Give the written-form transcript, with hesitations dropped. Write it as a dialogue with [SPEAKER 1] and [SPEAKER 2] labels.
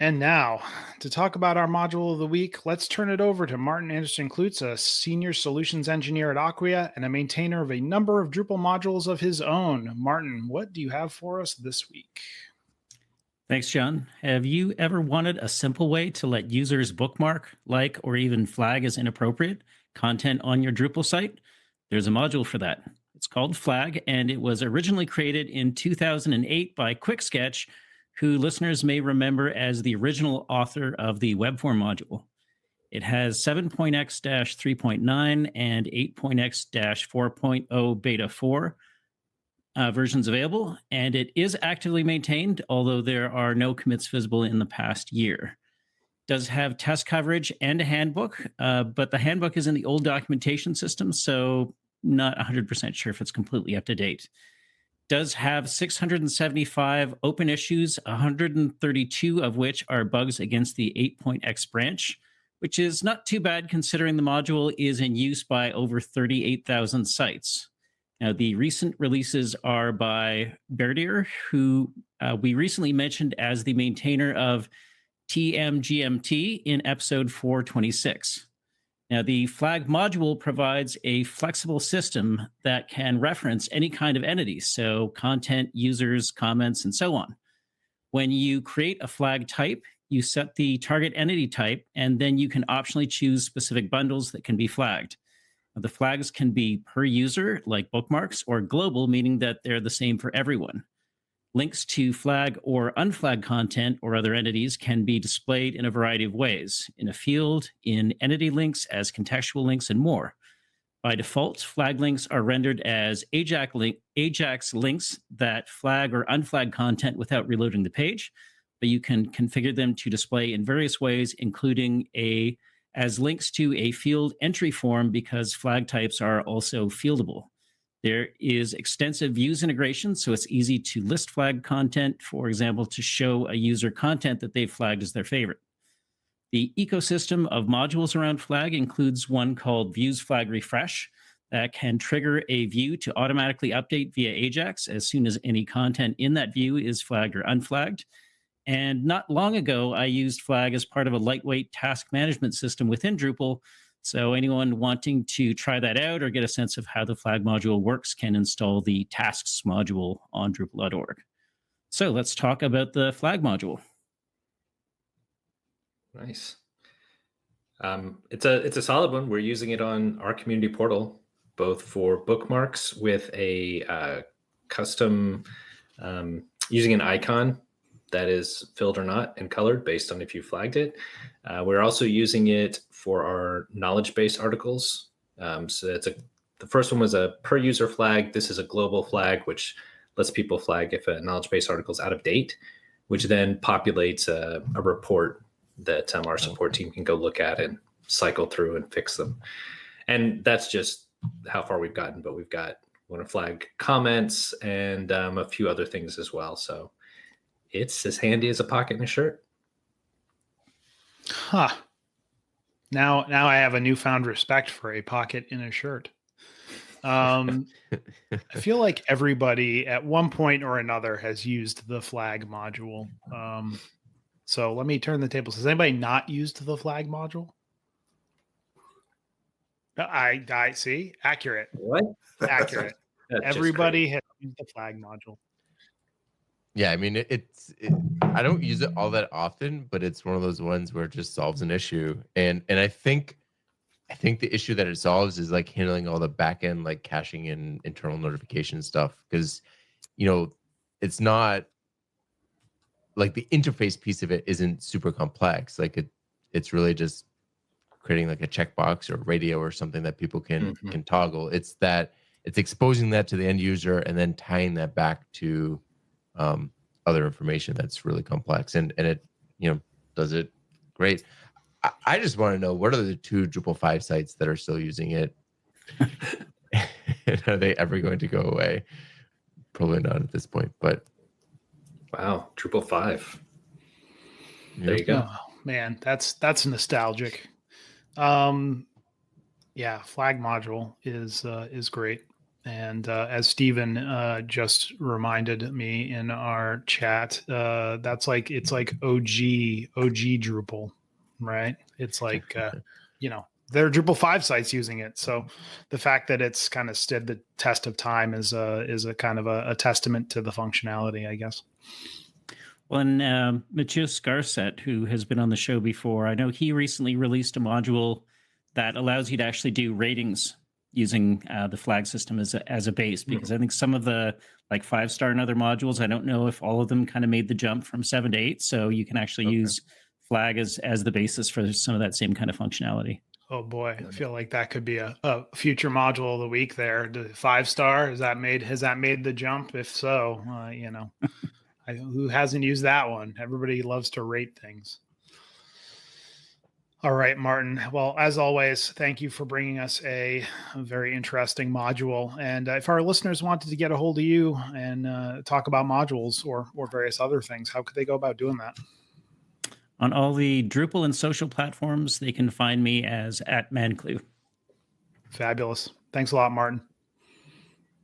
[SPEAKER 1] And now, to talk about our module of the week, let's turn it over to Martin Anderson Klutz, a senior solutions engineer at Acquia and a maintainer of a number of Drupal modules of his own. Martin, what do you have for us this week?
[SPEAKER 2] Thanks, John. Have you ever wanted a simple way to let users bookmark, like, or even flag as inappropriate content on your Drupal site? There's a module for that. It's called Flag, and it was originally created in 2008 by QuickSketch, who listeners may remember as the original author of the webform module. It has 7.x 3.9 and 8.x 4.0 beta 4 versions available, and it is actively maintained, although there are no commits visible in the past year. It does have test coverage and a handbook, but the handbook is in the old documentation system, so not 100% sure if it's completely up to date. Does have 675 open issues, 132 of which are bugs against the 8.x branch, which is not too bad considering the module is in use by over 38,000 sites. Now, the recent releases are by Berdier, who we recently mentioned as the maintainer of TMGMT in episode 426. Now, the flag module provides a flexible system that can reference any kind of entity, so content, users, comments, and so on. When you create a flag type, you set the target entity type, and then you can optionally choose specific bundles that can be flagged. The flags can be per user, like bookmarks, or global, meaning that they're the same for everyone. Links to flag or unflagged content or other entities can be displayed in a variety of ways, in a field, in entity links, as contextual links, and more. By default, flag links are rendered as AJAX links that flag or unflag content without reloading the page, but you can configure them to display in various ways, including as links to a field entry form because flag types are also fieldable. There is extensive views integration, so it's easy to list flag content, for example, to show a user content that they've flagged as their favorite. The ecosystem of modules around flag includes one called Views Flag Refresh that can trigger a view to automatically update via AJAX as soon as any content in that view is flagged or unflagged. And not long ago, I used Flag as part of a lightweight task management system within Drupal. So anyone wanting to try that out or get a sense of how the Flag module works can install the tasks module on Drupal.org. So let's talk about the Flag module.
[SPEAKER 3] Nice. It's a solid one. We're using it on our community portal, both for bookmarks with a custom, using an icon that is filled or not and colored based on if you flagged it. We're also using it for our knowledge base articles. So the first one was a per user flag. This is a global flag, which lets people flag if a knowledge base article is out of date, which then populates a report that our support team can go look at and cycle through and fix them. And that's just how far we've gotten, but we want to flag comments and a few other things as well. So it's as handy as a pocket in a shirt.
[SPEAKER 1] Huh. Now I have a newfound respect for a pocket in a shirt. I feel like everybody at one point or another has used the flag module. So let me turn the tables. Has anybody not used the flag module? I see. Accurate.
[SPEAKER 3] What?
[SPEAKER 1] Accurate. Everybody has used the flag module.
[SPEAKER 4] Yeah, I mean, I don't use it all that often, but it's one of those ones where it just solves an issue. And I think the issue that it solves is like handling all the back end, like caching in internal notification stuff. Because, it's not like the interface piece of it isn't super complex. Like it's really just creating like a checkbox or radio or something that people can toggle. It's exposing that to the end user and then tying that back to other information that's really complex, and it does it great. I just want to know, what are the 2 Drupal 5 sites that are still using it? And are they ever going to go away? Probably not at this point, but
[SPEAKER 3] wow, Drupal 5. There you go.
[SPEAKER 1] Oh, man, that's nostalgic. Yeah, flag module is great. And as Stephen just reminded me in our chat, it's like OG Drupal, right? It's like there are Drupal 5 sites using it. So the fact that it's kind of stood the test of time is a kind of a testament to the functionality, I guess.
[SPEAKER 2] Well, and Matthias Garcet, who has been on the show before, I know he recently released a module that allows you to actually do ratings using the flag system as a base, because I think some of the like 5-star and other modules, I don't know if all of them kind of made the jump from 7 to 8. So you can actually use flag as the basis for some of that same kind of functionality.
[SPEAKER 1] Oh boy, I feel like that could be a future module of the week there. The 5-star, has that made the jump? If so, who hasn't used that one? Everybody loves to rate things. All right, Martin. Well, as always, thank you for bringing us a very interesting module. And if our listeners wanted to get a hold of you and talk about modules or various other things, how could they go about doing that?
[SPEAKER 2] On all the Drupal and social platforms, they can find me as @Manclew.
[SPEAKER 1] Fabulous. Thanks a lot, Martin.